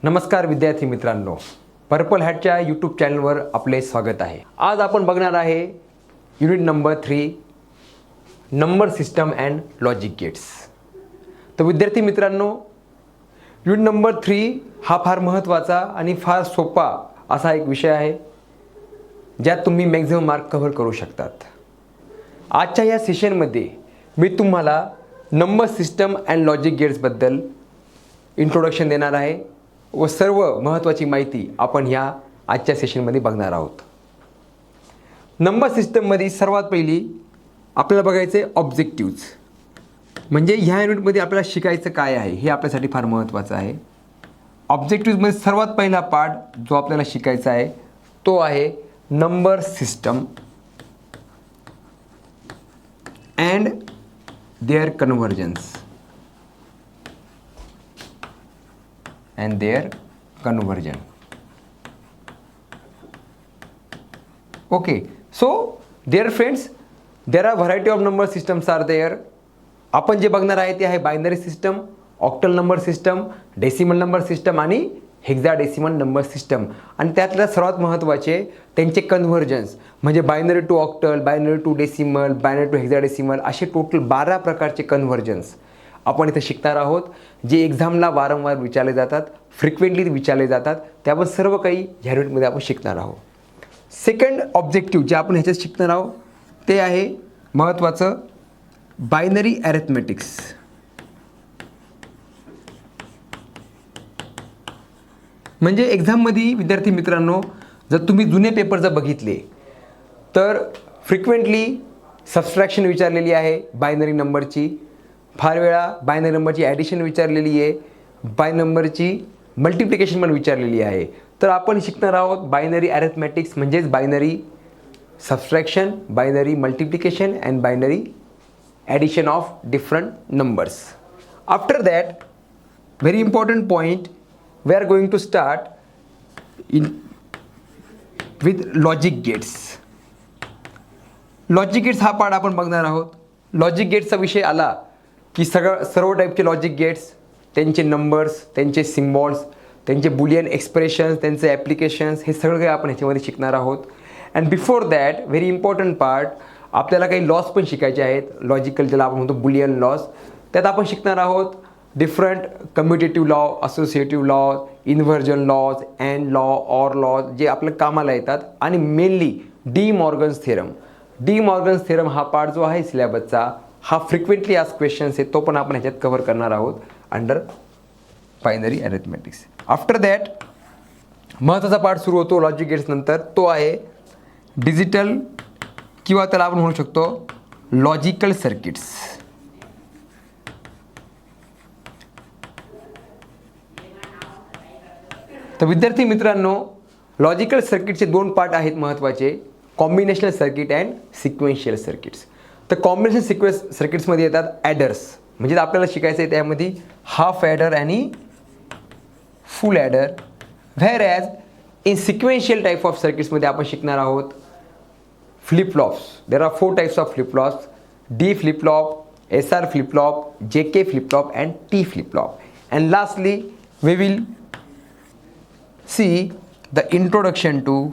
नमस्कार विद्यार्थी मित्रांनो, पर्पल हॅटच्या यूट्यूब चॅनलवर आपले स्वागत आहे। आज आपण बघणार आहे unit number 3 number system and logic gates. तर विद्यार्थी मित्रांनो, युनिट नंबर 3 हा फार महत्त्वाचा आणि फार सोपा असा एक विषय आहे ज्यात तुम्ही मॅक्झिमम मार्क कव्हर करू शकतात। आजच्या या सेशनमध्ये मी तुम्हाला नंबर सिस्टम अँड लॉजिक गेट्सबद्दल इंट्रोडक्शन देणार आहे व सर्व महत्त्वाची माहिती आपण ह्या आजच्या सेशनमध्ये बघणार आहोत। नंबर सिस्टममध्ये सर्वात पहिली आपल्याला बघायचे ऑब्जेक्टिव्ज, म्हणजे ह्या युनिटमध्ये आपल्याला शिकायचं काय आहे हे आपल्यासाठी फार महत्त्वाचं आहे। ऑब्जेक्टिव्जमध्ये सर्वात पहिला पार्ट जो आपल्याला शिकायचा आहे तो आहे number system and their conversions and their conversion. Okay, so dear friends, there are variety of number systems are there. आपण जे बघणार आहे ते आहे binary system, octal number system, decimal number system आणि हेक्साडेसिमल नंबर सिस्टम। आणि त्यातल्या सर्वात महत्त्वाचे त्यांचे कन्व्हर्जन्स, म्हणजे binary to octal, binary to decimal, binary to hexadecimal असे टोटल 12 प्रकारचे कन्व्हर्जन्स आपण इथे शिकणार आहोत, जे एक्झामला वारंवार विचारले जातात, फ्रिक्वेंटली विचारले जातात। त्यावर सर्व काही ह्या युनिटमध्ये आपण शिकणार आहोत। सेकंड ऑब्जेक्टिव्ह जे आपण ह्याच्यात शिकणार आहोत ते आहे महत्त्वाचं बायनरी अरिथमेटिक्स। म्हणजे एक्झाममध्ये विद्यार्थी मित्रांनो, जर तुम्ही जुने पेपर जर बघितले तर फ्रिक्वेंटली सबस्ट्रॅक्शन विचारलेली आहे बायनरी नंबरची, फार वेळा बायनरी नंबरची ॲडिशन विचारलेली आहे, बाय नंबरची मल्टिप्लिकेशन पण विचारलेली आहे। तर आपण शिकणार आहोत बायनरी अरिथमेटिक्स, म्हणजेच binary subtraction, binary multiplication and binary addition of different numbers. After that, very important point, we are going to start in with logic gates. Logic gates हा पार्ट आपण बघणार आहोत। लॉजिक गेट्सचा विषय आला की सर्व टाईपचे लॉजिक गेट्स, त्यांचे नंबर्स, त्यांचे सिम्बॉल्स, त्यांचे बुलियन एक्सप्रेशन्स, त्यांचे ॲप्लिकेशन्स, हे सगळं काही आपण ह्याच्यामध्ये शिकणार आहोत। And before that, very important part, आपल्याला काही लॉस पण शिकायचे आहेत, लॉजिकल ज्याला आपण म्हणतो बुलियन लॉस। त्यात आपण शिकणार आहोत different commutative law, associative law, inversion laws, and law, or laws, जे आपल्या कामाला येतात। आणि mainly De Morgan's theorem. De Morgan's theorem हा पार्ट जो आहे सिलेबसचा, हा फ्रिक्वेंटली आज क्वेश्चन्स आहे, तो पण आपण ह्याच्यात कव्हर करणार आहोत under binary arithmetics. After that महत्त्वाचा पार्ट सुरू होतो लॉजिक गेट्स नंतर, तो आहे डिजिटल किंवा त्याला आपण म्हणू शकतो लॉजिकल सर्किट्स। तर विद्यार्थी मित्रांनो, लॉजिकल सर्किटचे 2 पार्ट आहेत महत्त्वाचे, combinational circuit and sequential circuits. तर कॉम्बिनेशन सिक्वेन्स सर्किट्समध्ये येतात ॲडर्स, म्हणजे आपल्याला शिकायचं आहे त्यामध्ये हाफ ॲडर आणि full adder. Whereas in sequential type of सर्किट्समध्ये आपण शिकणार आहोत flip flops. There are 4 types of flip flops, D flip flop, SR flip flop, JK flip flop and T flip flop. And lastly we will see the introduction to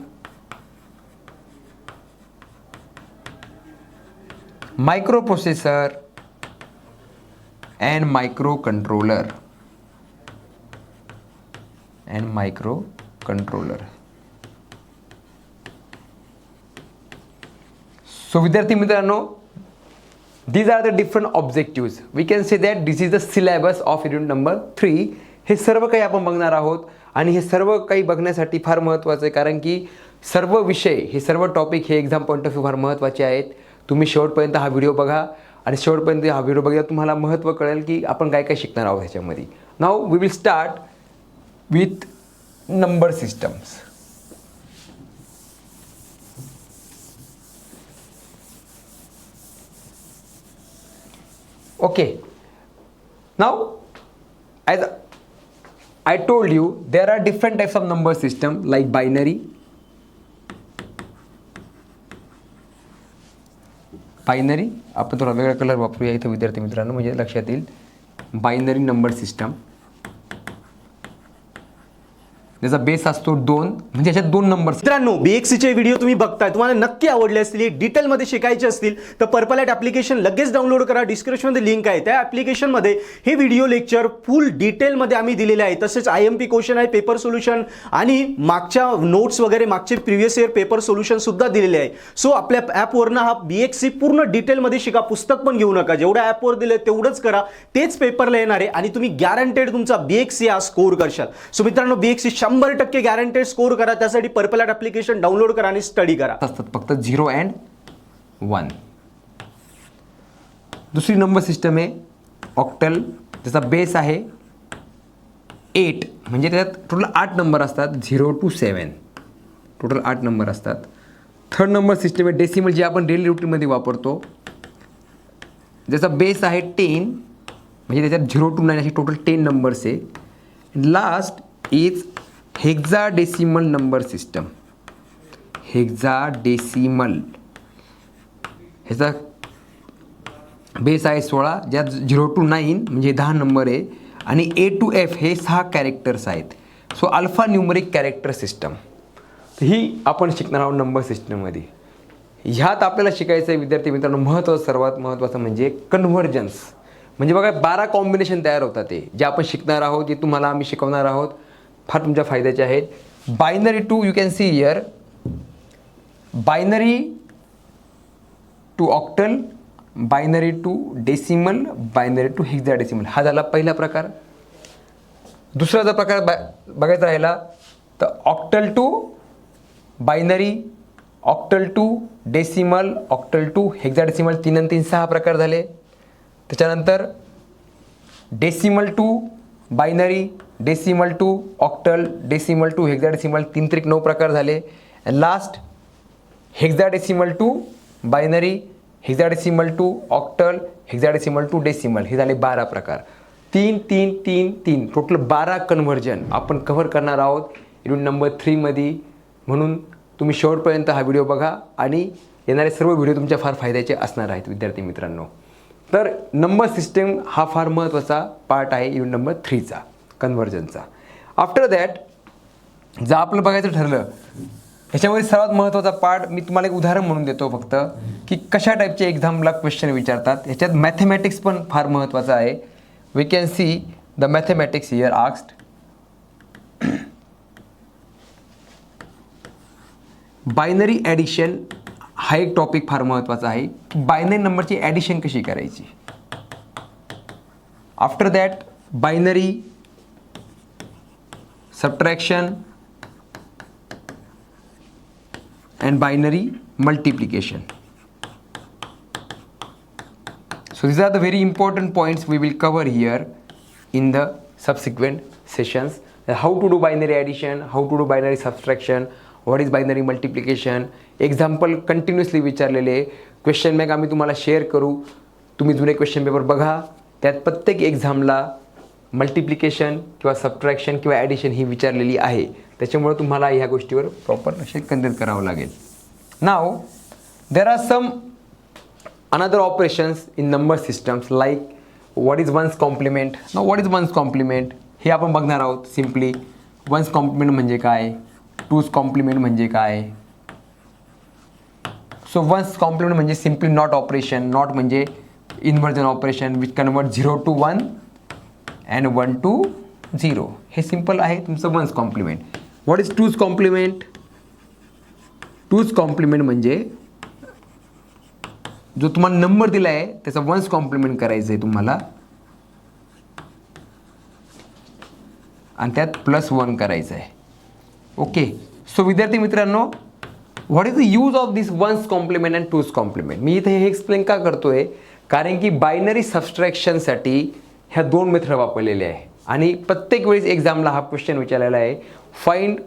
microprocessor and microcontroller So विद्यार्थी मित्रांनो, these are the different objectives. We can say that this is the syllabus of unit number 3. हे सर्व काही आपण बघणार आहोत आणि हे सर्व काही बघण्यासाठी फार महत्त्वाचं आहे, कारण की सर्व विषय, हे सर्व टॉपिक हे एक्झाम पॉईंट ऑफ व्ह्यू फार महत्त्वाचे आहेत। तुम्ही शेवटपर्यंत हा व्हिडिओ बघा आणि शेवटपर्यंत हा व्हिडिओ बघितला तुम्हाला महत्त्व कळेल की आपण काय काय शिकणार आहोत ह्याच्यामध्ये। Now we will start with number systems. Okay, now as I told you, there are different types of number system like binary, binary आपण थोडा वेगळा कलर वापरूया इथं विद्यार्थी मित्रांनो, म्हणजे लक्षात येईल। बायनरी नंबर सिस्टम, त्याचा बेस असतो 2, म्हणजे याच्यात 2 नंबर. मित्रांनो, बीएक्सीचे व्हिडिओ तुम्ही बघताय, तुम्हाला नक्की आवडले असतील, डिटेलमध्ये शिकायचे असतील तर पर्पल ॲट ॲप्लिकेशन लगेच डाउनलोड करा. डिस्क्रिप्शनमध्ये लिंक आहे, त्या ॲप्लिकेशनमध्ये हे व्हिडिओ लेक्चर फुल डिटेलमध्ये आम्ही दिलेले आहे. तसेच IMP क्वेश्चन आहे, पेपर सोल्युशन आणि मागच्या नोट्स वगैरे मागचे प्रिव्हियस इयर पेपर सोल्युशन सुद्धा दिलेले आहे. सो आपल्या ॲपवरनं हा बीएक्सी पूर्ण डिटेलमध्ये शिका. पुस्तक पण घेऊ नका, जेवढं ॲपवर दिले तेवढंच करा, तेच पेपरला येणार आहे आणि तुम्ही गॅरंटेड तुमचा बीएक्सी हा स्कोर करशाल. सो मित्रांनो, बीएक्सी 100% गॅरंटेड स्कोर करा. त्यासाठी पर्पल ॲट ॲप्लिकेशन डाउनलोड करा आणि स्टडी करा. असतात फक्त 0 and 1. दुसरी नंबर सिस्टम आहे ऑक्टल, त्याचा बेस आहे 8, म्हणजे त्याच्यात टोटल 8 नंबर असतात, 0 to 7 टोटल 8 नंबर असतात. थर्ड नंबर सिस्टम आहे डेसिमल, जे आपण डेली रुटीनमध्ये वापरतो, ज्याचा बेस आहे 10, म्हणजे त्याच्यात 0 to 9 असे टोटल 10 नंबर्स आहे. Last is hexadecimal number system. Hexadecimal ह्याचा बेस आहे 16, ज्यात 0 to 9 म्हणजे 10 नंबर आहे आणि A to F हे 6 कॅरेक्टर्स आहेत. So alpha numeric character system ही आपण शिकणार आहोत नंबर सिस्टममध्ये. ह्यात आपल्याला शिकायचं आहे विद्यार्थी मित्रांनो, सर्वात महत्त्वाचं म्हणजे कन्व्हर्जन्स. म्हणजे बघा 12 कॉम्बिनेशन तयार होतात ते, जे आपण शिकणार आहोत, जे तुम्हाला आम्ही शिकवणार आहोत, फार तुमच्या फायद्याचे आहेत. Binary to, you can see here, binary to octal, binary to decimal, binary to hexadecimal. हा झाला पहिला प्रकार. दुसरा जर प्रकार बघायचा राहिला तर octal to binary, octal to decimal, octal to hexadecimal, 3 आणि 3 6 प्रकार झाले. त्याच्यानंतर decimal to binary, decimal to octal, decimal to hexadecimal, 3 त्रिक 9 प्रकार झाले. And last hexadecimal to binary, hexadecimal to octal, hexadecimal to decimal, हे झाले 12 प्रकार. 3 3 3 3 टोटल 12 कन्व्हर्जन आपण कव्हर करणार आहोत युनिट नंबर 3 मध्ये. म्हणून तुम्ही शेवटपर्यंत हा व्हिडिओ बघा आणि येणारे सर्व व्हिडिओ तुमच्या फार फायद्याचे असणार आहेत विद्यार्थी मित्रांनो. तर नंबर सिस्टम हा फार महत्त्वाचा पार्ट आहे युनिट नंबर 3चा, कन्व्हर्जनचा. आफ्टर दॅट जर आपलं बघायचं ठरलं, ह्याच्यामध्ये सर्वात महत्त्वाचा पार्ट मी तुम्हाला एक उदाहरण म्हणून देतो फक्त, की कशा टाईपचे एक्झामला क्वेश्चन विचारतात. ह्याच्यात मॅथमॅटिक्स पण फार महत्त्वाचं आहे. We can see the mathematics here asked. Binary addition हा एक टॉपिक फार महत्त्वाचा आहे, की बायनरी नंबरची ॲडिशन कशी करायची. After that binary subtraction and binary multiplication. So these are the very important points we will cover here in the subsequent sessions. How to do binary addition, how to do binary subtraction, what is binary multiplication. Example continuously विचारलेले question bank आम्ही तुम्हाला share करू. तुम्ही जुने question paper बघा, त्यात प्रत्येक एक्झामला multiplication किंवा सबट्रॅक्शन किंवा ॲडिशन ही विचारलेली आहे. त्याच्यामुळे तुम्हाला ह्या गोष्टीवर प्रॉपर लक्ष केंद्रित करावं लागेल. Now there are some another operations in number systems like what is one's complement. Now what is one's complement हे आपण बघणार आहोत. सिम्पली वन्स कॉम्प्लिमेंट म्हणजे काय, टूज कॉम्प्लिमेंट म्हणजे काय. सो वन्स कॉम्प्लिमेंट म्हणजे सिम्पली नॉट ऑपरेशन. नॉट म्हणजे inversion operation which convert 0 to 1 and 1 to 0. हे सिम्पल आहे तुमचं one's complement. What is two's complement. Two's complement म्हणजे जो तुम्हाला नंबर दिला आहे त्याचा वन्स कॉम्प्लिमेंट करायचं आहे तुम्हाला आणि त्यात +1 करायचं आहे. ओके. सो विद्यार्थी मित्रांनो, what is the use of this one's complement and two's complement. मी इथे हे एक्सप्लेन का करतोय, कारण की बायनरी सबस्ट्रॅक्शनसाठी ह्या 2 मेथड वापरलेल्या आहे आणि प्रत्येक वेळेस एक्झामला हा क्वेश्चन विचारलेला आहे. Find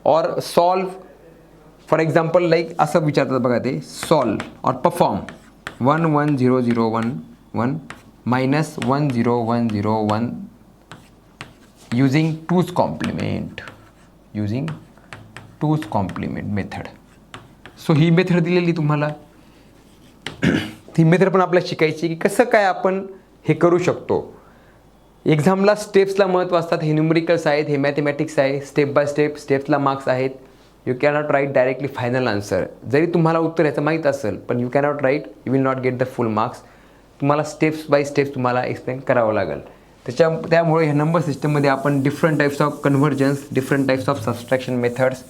or solve, for example like असं विचारतात बघा ते, solve or perform 1 1 0 0 1 1 minus 1 0 1 0 1 using two's complement, using two's complement method. So ही मेथड दिलेली तुम्हाला, ती मेथड पण आपल्याला शिकायची की कसं काय आपण हे करू शकतो. एक्झामला स्टेप्सला महत्त्व असतात. हे न्यूमरिकल्स आहेत, हे मॅथमॅटिक्स आहे, स्टेप बाय स्टेप स्टेप्सला मार्क्स आहेत. You cannot write directly final answer. जरी तुम्हाला उत्तर याचं माहीत असेल पण you cannot write, you will not get the full marks. तुम्हाला स्टेप्स बाय स्टेप्स तुम्हाला एक्सप्लेन करावं लागेल. त्यामुळे ह्या नंबर सिस्टममध्ये आपण different types of conversions, different types of subtraction methods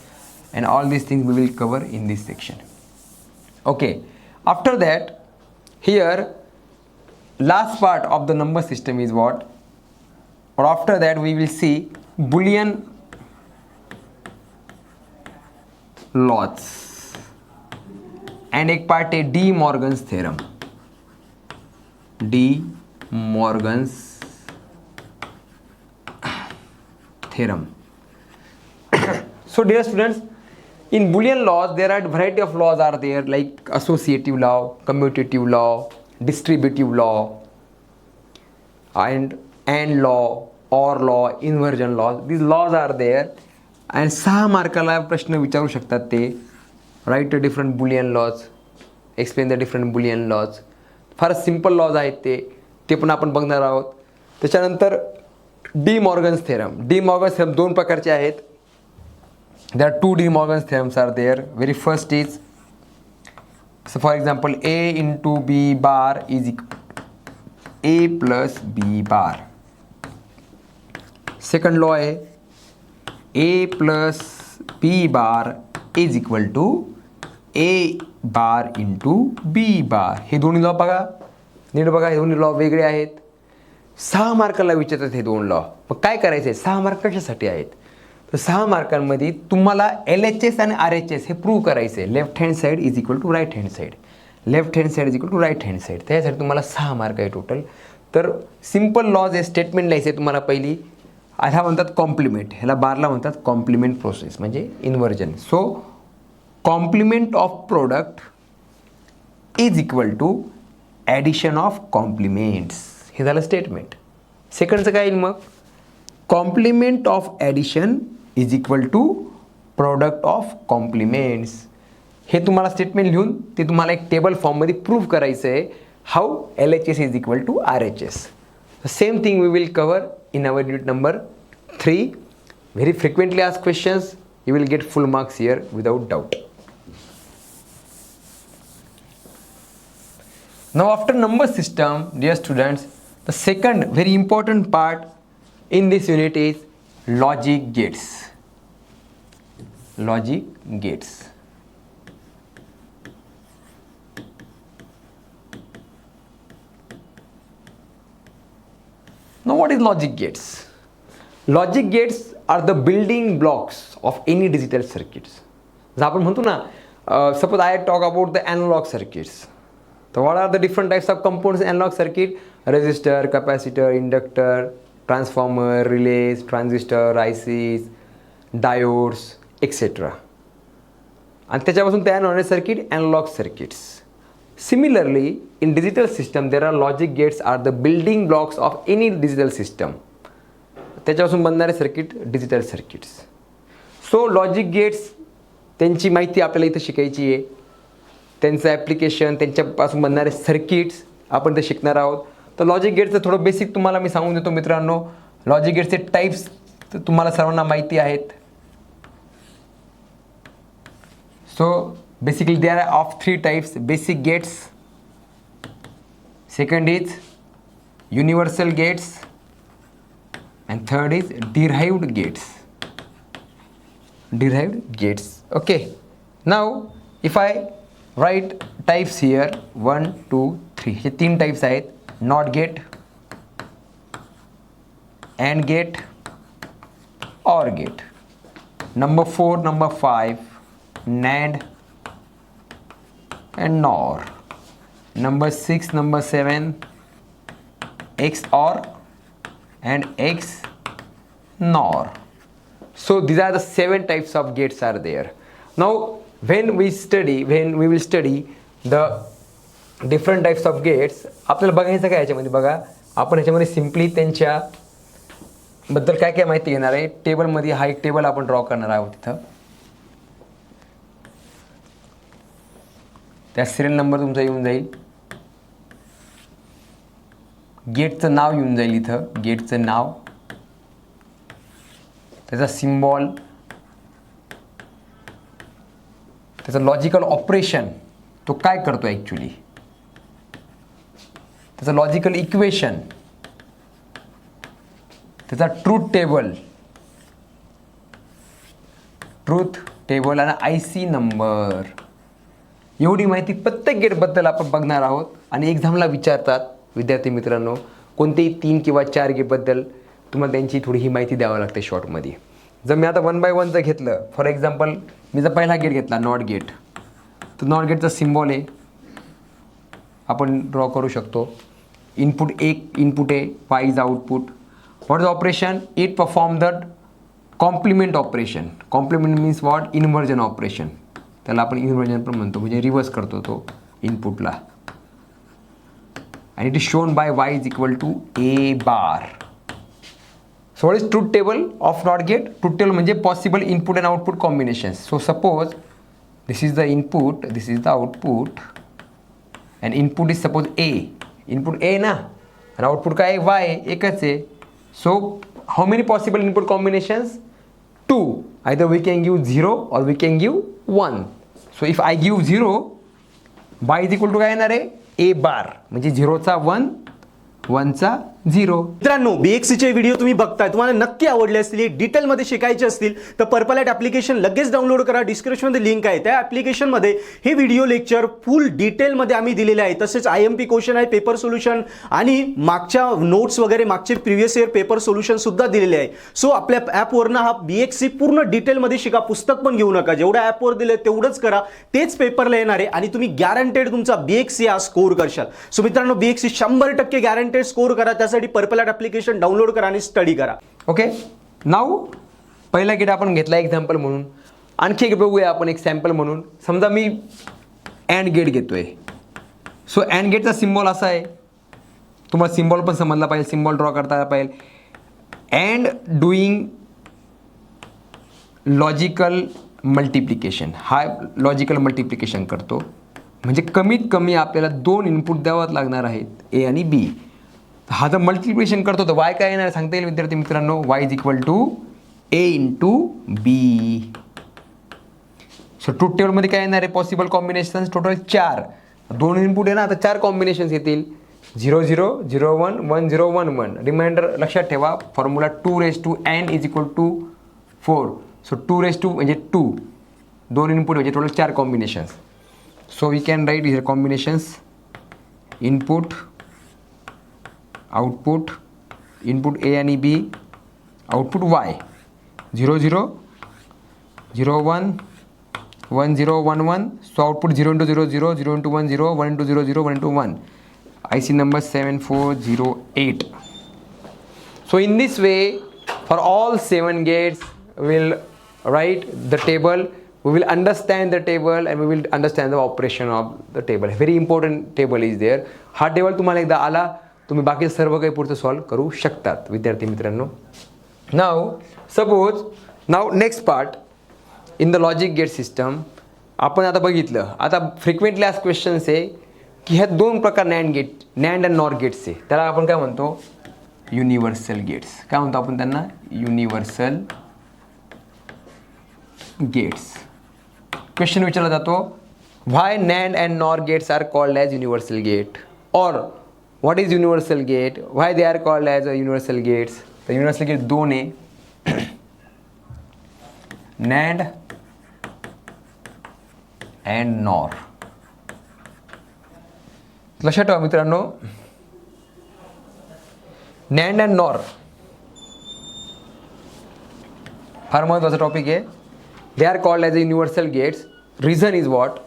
and all these things we will cover in this section. Okay, after that here last part of the number system is what, or after that we will see Boolean laws and एक part है De Morgan's theorem. De Morgan's theorem. So dear students, in Boolean laws there are variety of laws are there, like associative law, commutative law, distributive law and law, or law, inversion law. These laws are there. and 6 मार्काला प्रश्न विचारू शकतात ते. Write a different boolean laws, explain the different boolean laws. फार simple laws आहेत ते पण आपण बघणार आहोत. त्याच्यानंतर De Morgan's theorem. De Morgan's theorem 2 प्रकारचे आहेत. There are 2 De Morgan's theorems are there. Very first is, so for example, a into b bar is equal a plus b bar. Second law है a plus b bar is equal to a bar into b bar. हे दोन्ही law बघा, नीट बघा, हे दोन्ही law वेगळे आहेत. 6 मार्काला विचारतात हे 2 लॉ. मग काय करायचं आहे, 6 मार्क कशासाठी आहेत, तर 6 मार्कांमध्ये तुम्हाला LHS आणि RHS हे प्रूव्ह करायचं आहे. Left hand side is equal to right hand side, left hand side is equal to right hand side. त्यासाठी तुम्हाला 6 मार्क आहे टोटल. तर सिम्पल लॉज आहे, स्टेटमेंट लिहायचं आहे तुम्हाला पहिली. ह्याला म्हणतात कॉम्प्लिमेंट, ह्याला बारला म्हणतात कॉम्प्लिमेंट प्रोसेस म्हणजे inversion. So complement of product is equal to addition of complements. हे झालं स्टेटमेंट. सेकंडचं काय येईल मग, complement of addition is equal to product of complements. हे तुम्हाला स्टेटमेंट लिहून ते तुम्हाला एक टेबल फॉर्ममध्ये प्रूव्ह करायचं आहे. How LHS is equal to RHS. Same thing we will cover in our unit number 3. Very frequently asked questions, you will get full marks here without doubt. Now after number system, dear students, the second very important part in this unit is logic gates. Logic gates. Now what is logic gates? Logic gates are the building blocks of any digital circuits. जर आपण म्हणतो ना, suppose I talk about the analog circuits. So what are the different types of components in analog circuit? Resistor, capacitor, inductor, transformer, relays, transistor, ICs, diodes, etc. आणि त्याच्यापासून तयार होणारे circuit analog circuits. Similarly, in digital system there are logic gates are the building blocks of any digital system. त्याच्यापासून बनणारे circuit digital circuits. So logic gates त्यांची माहिती आपल्याला इथं शिकायची आहे. त्यांचं ॲप्लिकेशन, त्यांच्यापासून बनणारे सर्किट्स आपण ते शिकणार आहोत. तर लॉजिक गेटचं थोडं बेसिक तुम्हाला मी सांगून देतो मित्रांनो. लॉजिक गेटचे टाईप्स तर तुम्हाला सर्वांना माहिती आहेत. So basically they are of 3 types. Basic gates, second is universal gates, and third is derived gates. Derived gates. Okay, now if I write types here 1 2 3, हे 3 टाइप्स आहेत. Not gate, AND gate, OR gate. Number 4, number 5 NAND and NOR. Number 6, number 7 XOR and X NOR. So these are the 7 types of gates are there. Now when we will study the different types of gates, आपल्याला बघायचं काय याच्यामध्ये बघा. आपण याच्यामध्ये simply त्यांच्या बद्दल काय काय माहिती घेणार आहे. टेबलमध्ये हा एक टेबल आपण ड्रॉ करणार आहोत. तिथं त्या सिरियल नंबर तुमचा येऊन जाईल. गेटचं नाव येऊन जाईल इथं, गेटचं नाव, त्याचा सिम्बॉल, त्याचं लॉजिकल ऑपरेशन, तो काय करतो ॲक्च्युली, त्याचं लॉजिकल इक्वेशन, त्याचा ट्रूथ टेबल आणि IC नंबर. एवढी माहिती प्रत्येक गेटबद्दल आपण बघणार आहोत. आणि एक्झामला विचारतात विद्यार्थी मित्रांनो, कोणतेही 3 किंवा 4 गेटबद्दल तुम्हाला त्यांची थोडी ही माहिती द्यावं लागते शॉर्टमध्ये. जर मी आता 1 बाय 1 जर घेतलं, फॉर एक्झाम्पल मी जर पहिला गेट घेतला नॉट गेट, तर नॉट गेटचा सिम्बॉल आहे, आपण ड्रॉ करू शकतो. इनपुट आहे, Y is output. What is operation? It perform the complement operation. Complement means what? Inversion operation. त्याला आपण इन्व्हर्जन पण म्हणतो, म्हणजे रिव्हर्स करतो तो इनपुटला. and it is shown by y is equal to a bar. So what is truth table of NOT gate? Truth table म्हणजे possible input and output combinations. So suppose this is the input, this is the output, and input is suppose a, input a ना, and output काय आहे? y, एकच आहे. So how many possible input combinations? 2. Either we can give 0 or we can give 1. So if I give 0, y is equal to काय येणार आहे? A बार, म्हणजे 0चा 1, 1चा 0. मित्रांनो, BXCचे व्हिडिओ तुम्ही बघताय, तुम्हाला नक्की आवडले असतील, डिटेलमध्ये शिकायचे असतील तर पर्पल ॲट ॲप्लिकेशन लगेच डाउनलोड करा. डिस्क्रिप्शनमध्ये लिंक आहे, त्या ॲप्लिकेशनमध्ये हे व्हिडिओ लेक्चर फुल डिटेलमध्ये आम्ही दिलेले आहे. तसेच IMP क्वेश्चन आहे, पेपर सोल्युशन आणि मागच्या नोट्स वगैरे, मागचे प्रिव्हियस इयर पेपर सोल्युशन सुद्धा दिलेले आहे. सो आपल्या ॲपवरनं हा BXC पूर्ण डिटेलमध्ये शिका. पुस्तक पण घेऊ नका, जेवढ्या ॲपवर दिले तेवढंच करा, तेच पेपरला येणार आहे आणि तुम्ही गॅरंटेड तुमचा BXC हा स्कोर करशाल. सो मित्रांनो, BXC 100% गॅरंटेड स्कोर करा. त्यासाठी पर्पल ॲट ॲप्लिकेशन डाउनलोड करा आणि स्टडी करा. ओके, नाऊ पहिला गेट आपण घेतला एक्झाम्पल म्हणून. आणखी एक बघूया आपण एक सॅम्पल म्हणून. समजा मी अँड गेट घेतोय. सो अँड गेटचा सिम्बॉल असा आहे, तुम्हाला सिम्बॉल पण समजला पाहिजे, सिम्बॉल ड्रॉ करता पाहिजे. अँड डुईंग लॉजिकल मल्टिप्लिकेशन, हा लॉजिकल मल्टिप्लिकेशन करतो, म्हणजे कमीत कमी आपल्याला 2 इनपुट द्यावं लागणार आहेत, A आणि B. हा जर मल्टिप्लिकेशन करतो तर y काय येणार सांगता येईल विद्यार्थी मित्रांनो? y is equal to A into B. So truth टेबलमध्ये काय येणार आहे? Possible combinations total 4. 2 इनपुट आहे ना, आता 4 कॉम्बिनेशन्स येतील. 0 0 0 1 1 0 1 1. रिमाइंडर लक्षात ठेवा, formula 2 raised to n is equal to 4. So 2 raised to म्हणजे 2, 2 इनपुट म्हणजे total 4 combinations. So we can write here combinations: input, output, input A आणि B, output Y. 0 0 0 1 1 0 1 1. So output 0 into 0 0 0 into 1 0 1 into 0 0 1 into 1. IC number 7408. So in this way, for all 7 gates, we will write the table. We will understand the table and we will understand the operation of the table. Very important table is there. हा table तुम्हाला एकदा आला, तुम्ही बाकी सर्व काही पुढचं solve करू शकतात विद्यार्थी मित्रांनो. नाव सपोज, नाव next part in the logic gate system. आपण आता बघितलं, आता फ्रिक्वेंटली आज क्वेश्चन्स आहे की ह्या 2 प्रकार NAND gate, NAND and NOR gates आहे. त्याला आपण काय म्हणतो? Universal gates. काय म्हणतो आपण त्यांना? Universal gates. क्वेश्चन विचारला जातो, why NAND and NOR gates are called as universal gate, और what is universal gate, why they are called as a universal gates. तर युनिव्हर्सल गेट 2 आहे, नॅन्ड अँड नॉर. लक्षात ठेवा मित्रांनो, नॅन्ड अँड नॉर फार महत्त्वाचा टॉपिक आहे. They are called as a universal gates. Reason is what?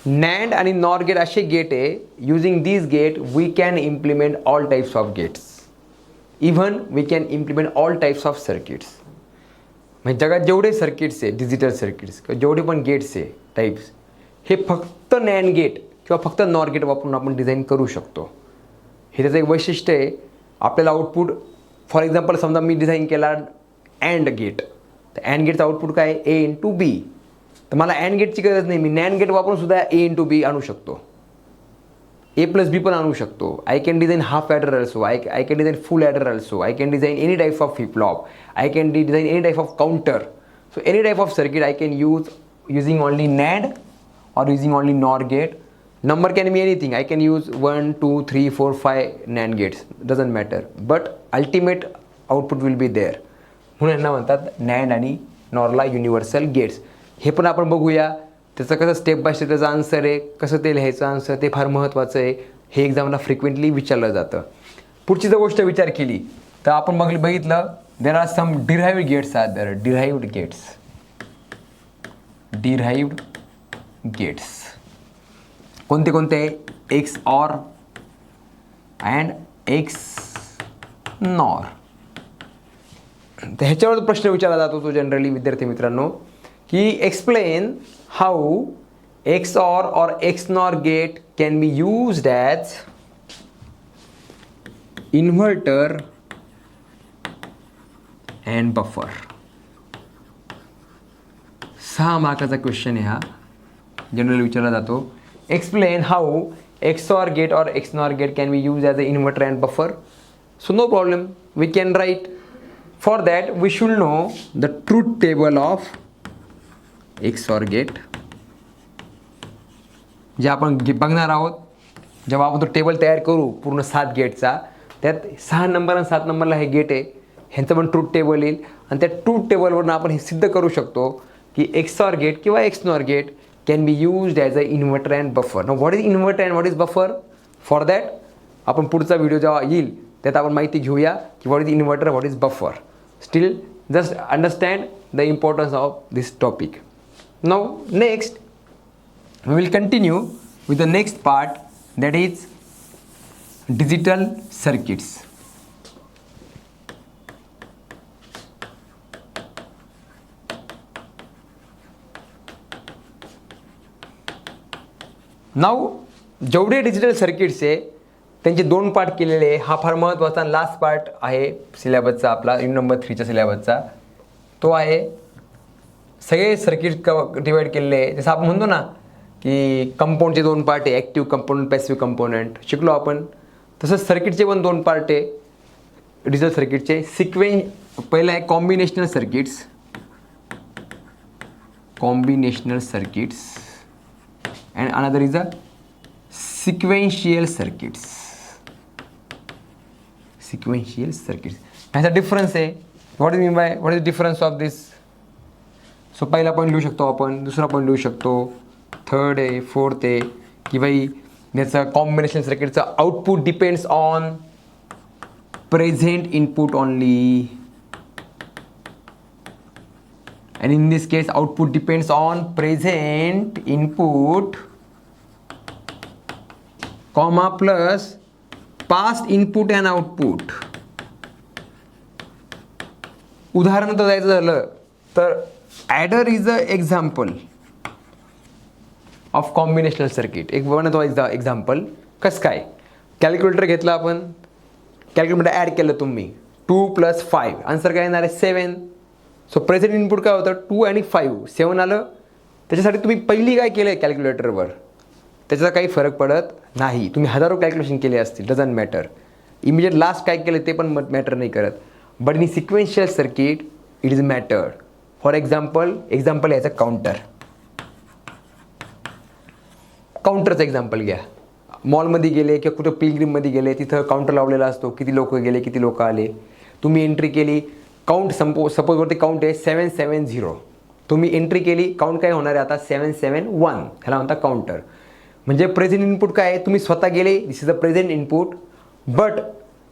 NAND आणि NOR gate असे गेट आहे, using this gate we can implement all types of gates. Even we can implement all types of circuits. म्हणजे जगात जेवढे circuits आहे, digital circuits किंवा जेवढे पण गेट्स आहे टाईप्स, हे फक्त नॅन्ड गेट किंवा फक्त नॉर गेट वापरून आपण डिझाईन करू शकतो. हे त्याचं एक वैशिष्ट्य आहे. आपल्याला आउटपुट, फॉर एक्झाम्पल समजा मी डिझाईन केला अँड गेट, तर अँड गेटचं आउटपुट काय आहे? A into B. तर मला अँड गेटची गरज नाही, मी नॅन्ड गेट वापरून सुद्धा A इंटू B आणू शकतो. A+B पण आणू शकतो. I can design half adder also, I can design full adder also, I can design any type of flip flop, I can design any type of counter. So any type of circuit I can use using only NAND or using only NOR gate. Number can be anything. I can use 1, 2, 3, 4, 5 NAND gates. Doesn't matter. But ultimate output will be there. म्हणून यांना म्हणतात NAND आणि NORला universal gates. हे पण आपण बघूया. त्याचं कसं स्टेप बाय स्टेप त्याचा आन्सर आहे, कसं ते लिहायचं आन्सर ते फार महत्त्वाचं आहे. हे एक्झामला फ्रिक्वेंटली विचारलं जातं. पुढची जर गोष्ट विचार केली तर आपण बघितलं there are some derived gates are there. Derived gates कोणते कोणते? XOR and XNOR. तर ह्याच्यावर प्रश्न विचारला जातो तो जनरली विद्यार्थी मित्रांनो की explain how XOR or XNOR gate can be used as inverter and buffer. 6 मार्काचा question आहे हा, जनरली विचारला जातो. Explain how XOR gate or XNOR gate can be used as an inverter and buffer. So no problem, we can write. For that we should know the truth table of XOR gate. जे आपण बघणार आहोत जेव्हा आपण तो table तयार करू पूर्ण 7 गेटचा, त्यात 6 नंबर आणि 7 नंबरला हे गेट आहे, ह्यांचं पण ट्रूथ टेबल येईल आणि त्या ट्रूथ टेबलवरून आपण हे सिद्ध करू शकतो की XOR गेट किंवा XNOR gate can be used as a inverter and buffer. Now what is inverter and what is buffer? For that आपण पुढचा व्हिडिओ जेव्हा येईल त्यात आपण माहिती घेऊया की what is inverter, what is buffer. Steel just understand the importance of this topic. Now next we will continue with the next part, that is digital circuits. Now जेवढे डिजिटल सर्किट्स आहे त्यांचे 2 पार्ट केलेले आहे. हा फार महत्त्वाचा last part आहे सिलेबसचा, आपला युनिट नंबर 3च्या सिलेबसचा. तो आहे सगळे सर्किट डिवाइड केलेले आहे. जसं आपण म्हणतो ना की कंपाऊंडचे 2 पार्ट आहे, ॲक्टिव्ह कंपोनंट, पॅसिव्ह कंपोनंट शिकलो आपण. तसंच सर्किटचे पण 2 पार्ट आहे डिजिटल सर्किटचे. पहिलं आहे combinational circuits and another is a sequential circuits. ह्याचा डिफरन्स आहे. what is the difference of this? So पहिला पॉईंट लिहू शकतो आपण, दुसरा पॉईंट लिहू शकतो, थर्ड आहे, फोर्थ आहे की बाई याचं कॉम्बिनेशन सर्किटचं output depends on present input only. And in this case output depends on present input comma plus past input and output. उदाहरण तर द्यायचं झालं तर adder is a example of combinational circuit. एक बनवतो एक्झाम्पल. कसं काय? कॅल्क्युलेटर घेतला आपण, कॅल्क्युलेटर ॲड केलं तुम्ही 2 + 5, आन्सर काय येणार आहे 7. सो प्रेझेंट इनपुट काय होतं 2 आणि 5, 7 आलं. त्याच्यासाठी तुम्ही पहिली काय केलं आहे कॅल्क्युलेटरवर त्याचा काही फरक पडत नाही. तुम्ही हजारो कॅल्क्युलेशन केले असतील, डझंट मॅटर. इमिजिएट लास्ट काय केलं ते पण मॅटर नाही करत. But in sequential circuit it is mattered. For example याचं काउंटरचं एक्झाम्पल घ्या. मॉलमध्ये गेले किंवा कुठं पिलग्रीममध्ये गेले, तिथं काउंटर लावलेला असतो, किती लोक गेले, किती लोक आले. तुम्ही एंट्री केली, काउंट सपोज वरती काउंट आहे 770. तुम्ही एंट्री केली, काउंट काय होणार आहे आता 771. ह्याला म्हणता काउंटर. म्हणजे प्रेझेंट इनपुट काय आहे, तुम्ही स्वतः गेले, this is a present input. But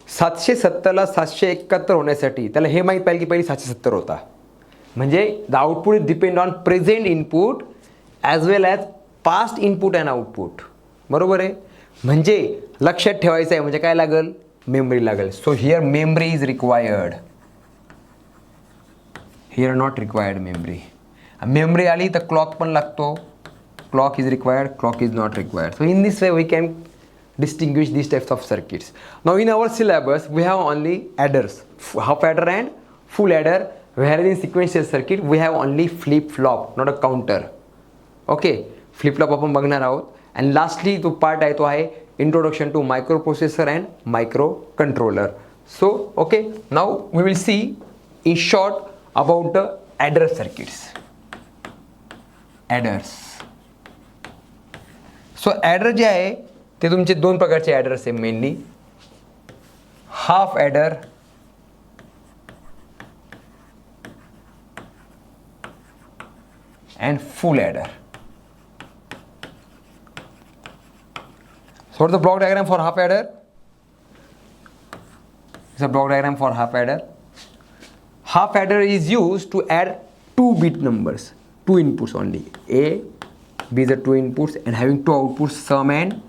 770ला 771 होण्यासाठी त्याला हे माहीत पाहिजे की पहिली 770 होता. म्हणजे the output is depend on present input as well as past input and output. बरोबर आहे. म्हणजे लक्षात ठेवायचं आहे म्हणजे काय लागेल, मेमरी लागेल. So here memory is required. Here not required memory. Memory आली तर क्लॉक पण लागतो. Clock is required, clock is not required. So in this way we can distinguish these types of circuits. Now in our syllabus we have only adders, half adder and full adder, whereas in sequential circuit we have only flip flop, not a counter. Okay, flip flop आपण बघणार आहोत. And lastly तो part आहे तो आहे introduction to microprocessor and microcontroller. So okay, now we will see in short about the adder circuits. Adders. So adder जे आहे ते तुमचे दोन प्रकारचे adders आहे mainly, half adder and full adder. So what is the block diagram for half adder? It's a block diagram for half adder. Half adder is used to add 2-bit numbers, 2 inputs only. A, B is the 2 inputs and having 2 outputs, sum and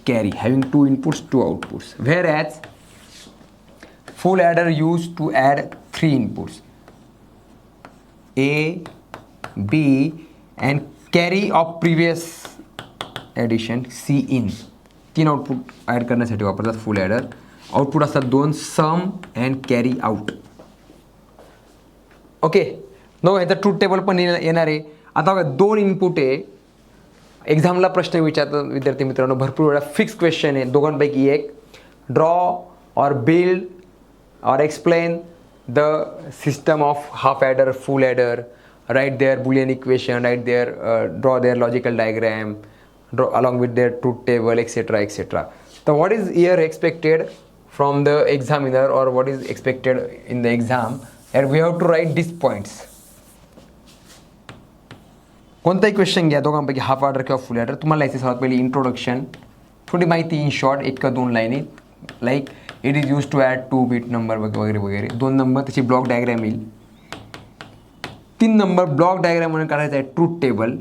carry, having 2 inputs, 2 outputs. Whereas full adder used to add 3 inputs, A, B and carry of previous addition C in. 3 output add करण्यासाठी वापरतात full adder. Output असतात 2, sum and carry out. Okay, no ह्याचं truth table पण येणार आहे. आता बघा 2 input आहे. एक्झामला प्रश्न विचारतात विद्यार्थी मित्रांनो, भरपूर वेळा फिक्स क्वेश्चन आहे दोघांपैकी एक. Draw or build or explain the system of half adder, full adder, write their Boolean equation, write their draw their logical diagram, draw along with their truth table, etc., etc. So what is here expected from the examiner, or what is expected in the exam, and we have to write these points. कोणताही question घ्या दोघांपैकी, half order किंवा फुल order, तुम्हाला याची सर्वात पहिली introduction, थोडी माहिती इन शॉर्ट, 1 का 2 लाईनी, like it is use to add 2-bit number वगैरे वगैरे. 2 नंबर त्याची ब्लॉक डायग्राम येईल. 3 नंबर ब्लॉक डायग्राम म्हणून काढायचं आहे ट्रूथ टेबल.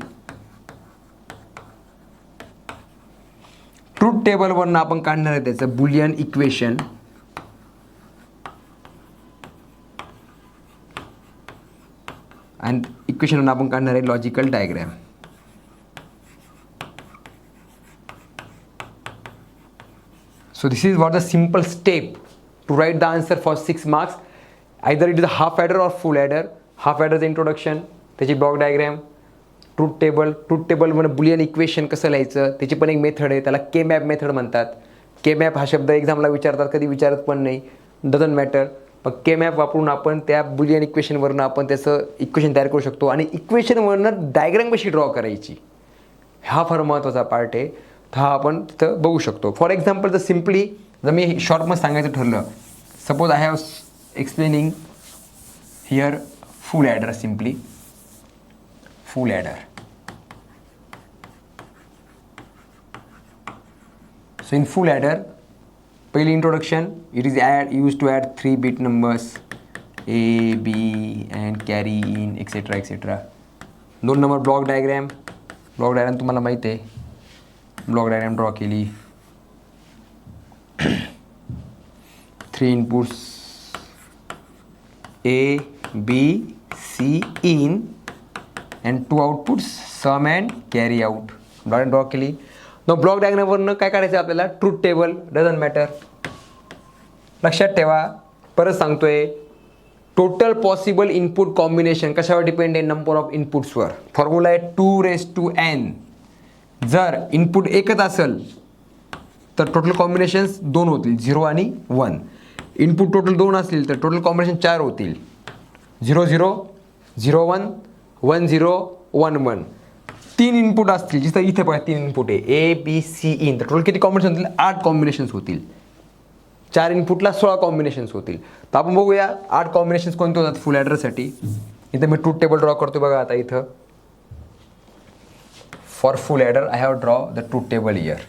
ट्रूथ टेबलवरनं आपण काढणार आहे त्याचं बुलियन इक्वेशन. आणि इक्वेशनवरून आपण काढणार आहे logical diagram. So this is what the simple step to write the answer for 6 marks. Either it is a half adder or full adder. Half ॲडरचं इंट्रोडक्शन, त्याची block diagram, truth table. Truth टेबलमध्ये Boolean equation कसं लिहायचं त्याची पण एक method आहे, त्याला के मॅप मेथड म्हणतात. के मॅप हा शब्द एक्झामला विचारतात, कधी विचारत पण नाही, डझंट मॅटर. पण के मॅप वापरून आपण त्या बुलियन इक्वेशनवरनं आपण त्याचं इक्वेशन तयार करू शकतो. आणि इक्वेशनवरनं डायग्राम कशी ड्रॉ करायची हा फार महत्त्वाचा पार्ट आहे. हा आपण तिथं बघू शकतो. फॉर एक्झाम्पल जर सिम्पली जर मी शॉर्टमध्ये सांगायचं ठरलं, suppose I have explaining here full adder, simply full adder. So in full adder, पहिली introduction, it is used to add 3-bit numbers A, B and carry in, etc., etc. 2 number block diagram. Block diagram तुम्हाला माहिती आहे, block diagram draw केली. 3 inputs A, B, C in and 2 outputs, sum and carry out. Block draw केली. मग block डायग्रामवरनं काय काढायचं आपल्याला, truth table, doesn't matter. लक्षात ठेवा, परत सांगतोय, टोटल पॉसिबल इनपुट कॉम्बिनेशन कशावर डिपेंड आहे, नंबर ऑफ इनपुट्सवर. फॉर्म्युला आहे 2⁻n. जर इनपुट एकच असेल तर टोटल कॉम्बिनेशन्स 2 होतील, 0 आणि 1. इनपुट टोटल 2 असतील तर टोटल कॉम्बिनेशन 4 होतील, 0 0 0 1 1 0 1 1. 3 इनपुट असतील, जिथं इथे बघा 3 इनपुट आहे, ए बी सी इन, तर टोटल किती कॉम्बिनेशन होतील, 8 कॉम्बिनेशन्स होतील. 4 इनपुटला 16 कॉम्बिनेशन्स होतील. तर आपण बघूया 8 कॉम्बिनेशन्स कोणते होतात फुल ॲडरसाठी. इथं मी ट्रूथ टेबल ड्रॉ करतो बघा. आता इथं for full adder I have draw the truth table here.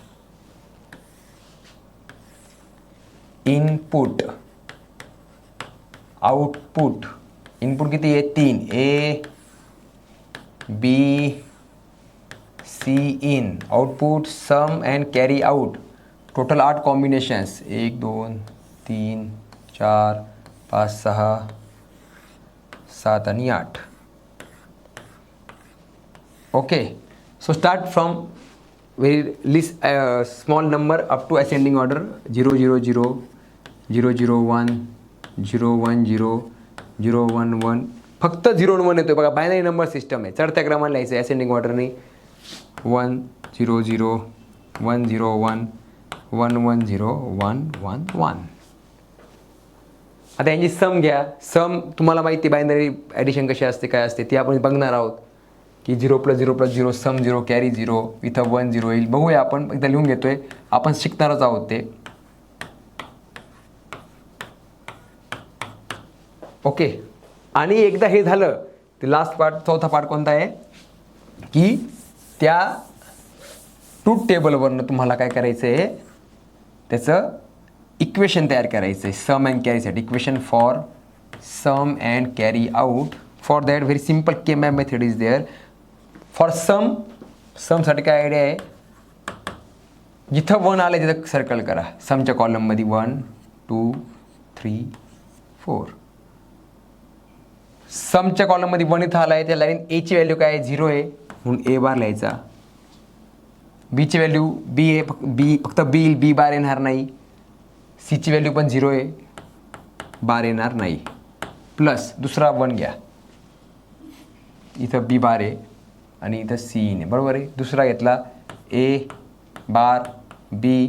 Input, output, input किती आहे 3, A B C in, output sum and carry out, total 8 combinations, 1 2 3 4 5 6 7 आणि 8. Okay, so start from very least small number up to ascending order, 0 0 0 0 0 1 0 1 0 0 1 1. फक्त 0 आणि 1 येतो बघा, binary number system आहे. चढत्या क्रमाने लिहायचं आहे असेंडिंग ऑर्डरने. 1 0 0 1 0 1 1 1 0 1 1 1. आता यांची सम घ्या. सम तुम्हाला माहिती बायनरी ॲडिशन कशी असते काय असते ती आपण बघणार आहोत की 0 + 0 + 0 सम 0 कॅरी 0 इथं 1 0 येईल. बघूया आपण इथं लिहून घेतोय आपण शिकणारच आहोत ते. ओके. आणि एकदा हे झालं ते लास्ट पार्ट चौथा पार्ट कोणता आहे की त्या ट्रूथ टेबलवरनं तुम्हाला काय करायचं आहे त्याचं इक्वेशन तयार करायचं आहे सम अँड कॅरीसाठी. Equation for sum and carry out. For that very simple K map method is there. For समसाठी काय आयडिया आहे जिथं 1 आलं तिथं सर्कल करा. समच्या कॉलममध्ये 1 2 3 4. समच्या कॉलममध्ये 1 इथं आला आहे त्या लाईन एची व्हॅल्यू काय आहे 0 आहे म्हणून ए बार लिहायचा. बीची व्हॅल्यू बी आहे फक्त बी बार येणार नाही. सीची व्हॅल्यू पण 0 आहे बार येणार नाही. प्लस दुसरा 1 घ्या इथं बी बार आहे आणि इथं सी इन आहे बरोबर आहे. दुसरा घेतला ए बार बी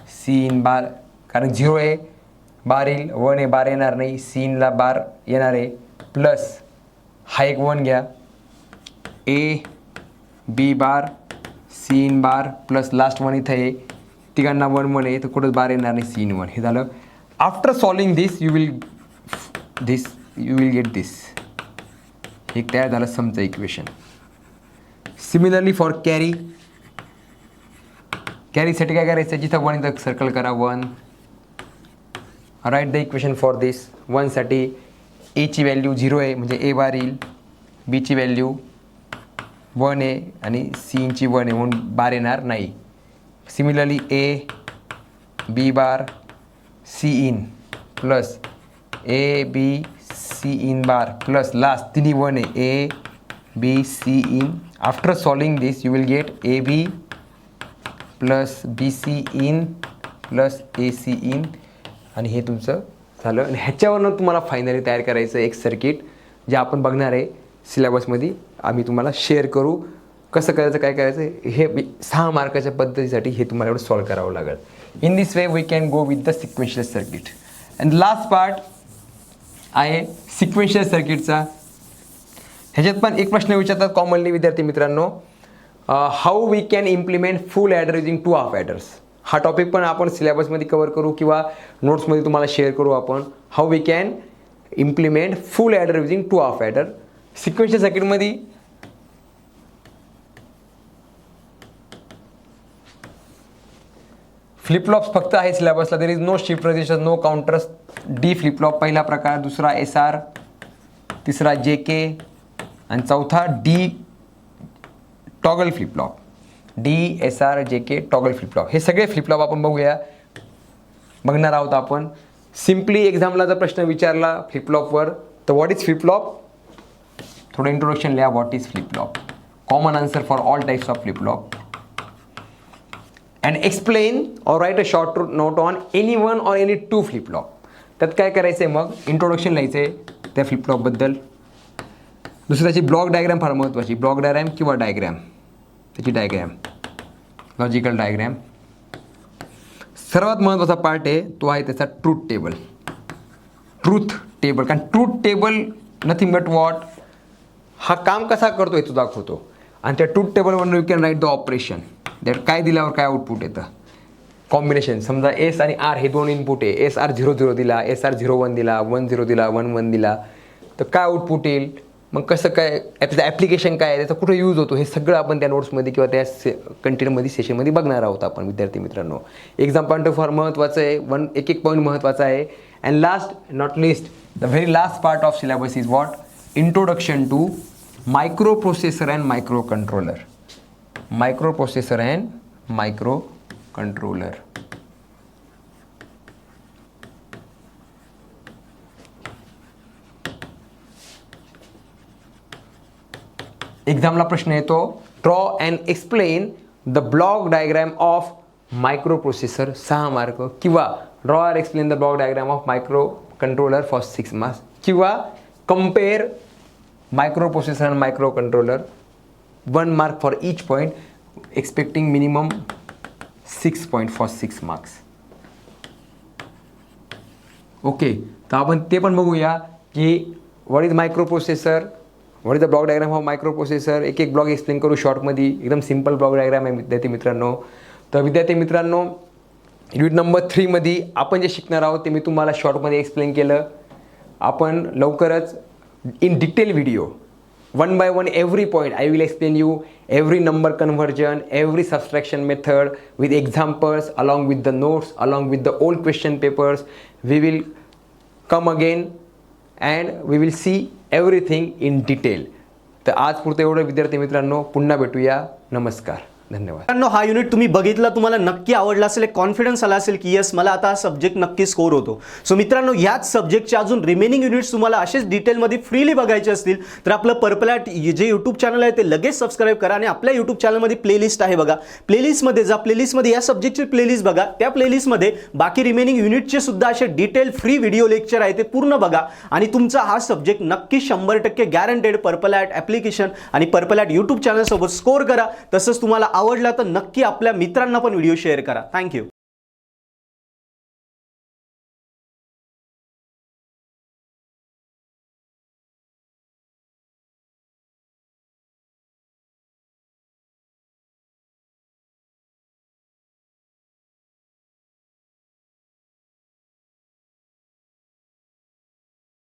सी इन बार कारण 0 आहे बार येईल 1 आहे बार येणार नाही. सी इनला बार येणार आहे. प्लस हा एक 1 घ्या A B bar C in bar plus last 1 इथं आहे तिघांना 1 1 आहे तर कुठंच बार येणार नाही सी इन 1. हे झालं. After solving this you will get this. हे तयार झालं समचं इक्वेशन. सिमिलरली फॉर कॅरीसाठी काय करायचं जिथं 1 इथं सर्कल करा 1. राईट द इक्वेशन फॉर दिस. 1 साठी एची व्हॅल्यू 0 आहे म्हणजे ए बार येईल. बीची व्हॅल्यू 1 आहे आणि सी इनची 1 आहे म्हणून बार येणार नाही. Similarly A B bar C in plus A B C in bar plus last तिन्ही 1 आहे A B C in. After solving this you will get A B plus B C in plus A C in आणि हे तुमचं झालं. आणि ह्याच्यावरनं तुम्हाला finally तयार करायचं एक सर्किट जे आपण बघणार आहे सिलेबसमध्ये आम्ही तुम्हाला शेअर करू. कसं करायचं काय करायचं हे 6 मार्काच्या पद्धतीसाठी हे तुम्हाला एवढं सॉल्व करावं लागेल. In this way we can go with the sequential circuit. And last part आहे सिक्वेन्शियल सर्किटचा. ह्याच्यात पण एक प्रश्न विचारतात कॉमनली विद्यार्थी मित्रांनो how we can implement full adder using 2 half adders. हा टॉपिक पण आपण सिलेबसमध्ये कवर करू किंवा नोट्समध्ये तुम्हाला शेअर करू आपण. How we can implement full adder using 2 half adder. Sequential सर्किटमध्ये फ्लिपफ्लॉप्स फक्त आहे सिलेबसला. There is no shift register no counters. D flip flop पहिला प्रकार, दुसरा SR, तिसरा JK आणि चौथा D toggle flip flop. D SR JK toggle flip flop हे सगळे फ्लिपफ्लॉप आपण बघणार आहोत आपण. सिम्पली एक्झामला जर प्रश्न विचारला फ्लिपफ्लॉपवर तर व्हॉट इज फ्लिपफ्लॉप थोडं इंट्रोडक्शन लिहा. What is flip flop common answer for all types of flip flop. And explain और write a short note on any 1 और एनी 2 फ्लिपफ्लॉप. त्यात काय करायचं आहे मग इंट्रोडक्शन लिहायचं आहे त्या फ्लिपफ्लॉपबद्दल. दुसरी त्याची ब्लॉक डायग्रॅम फार महत्त्वाची. ब्लॉक डायग्रॅम किंवा डायग्रॅम त्याची डायग्रॅम लॉजिकल डायग्रॅम. सर्वात महत्त्वाचा पार्ट आहे तो आहे त्याचा ट्रूथ टेबल. कारण truth table nothing but what हा काम कसा करतो हे तो दाखवतो. आणि त्या ट्रूथ टेबलवरून you can write the operation that काय दिल्यावर काय आउटपुट येतं. कॉम्बिनेशन समजा S आणि R हे 2 इनपुट आहे. SR 0 0 दिला SR 0 1 दिला 1 0 दिला 1 1 दिला तर काय आउटपुट येईल. मग कसं काय त्याचं ॲप्लिकेशन काय आहे त्याचा कुठं यूज होतो हे सगळं आपण त्या नोट्समध्ये किंवा त्या कंटेंटमध्ये सेशनमध्ये बघणार आहोत आपण विद्यार्थी मित्रांनो. एक्झाम पॉईंट ऑफ फार महत्त्वाचं आहे. एक पॉईंट महत्त्वाचा आहे. And last not least the very last part of syllabus is what introduction to microprocessor and microcontroller. Microprocessor and microcontroller. एक्झामला प्रश्न येतो draw and explain the block diagram of microprocessor 6 mark किंवा draw और explain the block diagram of microcontroller for 6 marks किंवा compare microprocessor and microcontroller 1 mark for each point expecting minimum 6.46 marks. Okay, तर आपण ते पण बघूया की what is micro processor, what is the block diagram of micro processor. एक एक block explain करू शॉर्टमध्ये. एकदम सिम्पल ब्लॉक डायग्राम आहे विद्यार्थी मित्रांनो. तर विद्यार्थी मित्रांनो, युनिट नंबर 3 मध्ये आपण जे शिकणार आहोत ते मी तुम्हाला शॉर्टमध्ये एक्सप्लेन केलं. आपण लवकरच in detail video one by one every point I will explain you every number conversion, every subtraction method with examples, along with the notes, along with the old question papers. We will come again and we will see everything in detail. तर आज पुरतं एवढं विद्यार्थी मित्रांनो. पुन्हा भेटूया. नमस्कार, धन्यवाद. मित्रांनो, हा युनिट तुम्ही बघितला, तुम्हाला नक्की आवडला असेल, एक कॉन्फिडन्स आला असेल की येस मला आता हा सब्जेक्ट नक्की स्कोर होतो. सो मित्रांनो, याच सब्जेक्टचे अजून रिमेनिंग युनिट्स तुम्हाला असेच डिटेलमध्ये फ्रीली बघायचे असतील तर आपलं पर्पल ॲट जे यूट्यूब चॅनल आहे ते लगेच सबस्क्राईब करा. आणि आपल्या यूट्यूब चॅनलमध्ये प्लेलिस्ट आहे बघा. प्लेलिस्टमध्ये जा, प्लेलिस्टमध्ये या सब्जेक्टची प्लेलिस्ट बघा. त्या प्लेलिस्टमध्ये बाकी रिमेनिंग युनिटचे सुद्धा असे डिटेल फ्री व्हिडिओ लेक्चर आहे ते पूर्ण बघा. आणि तुमचा हा सब्जेक्ट नक्की 100% गॅरंटेड पर्पल ॲट ॲप्लिकेशन आणि पर्पल ॲट यूट्यूब चॅनलसोबत स्कोर करा. तसंच तुम्हाला आवडला तर नक्की आपल्या मित्रांना पण व्हिडिओ शेअर करा. थँक्यू.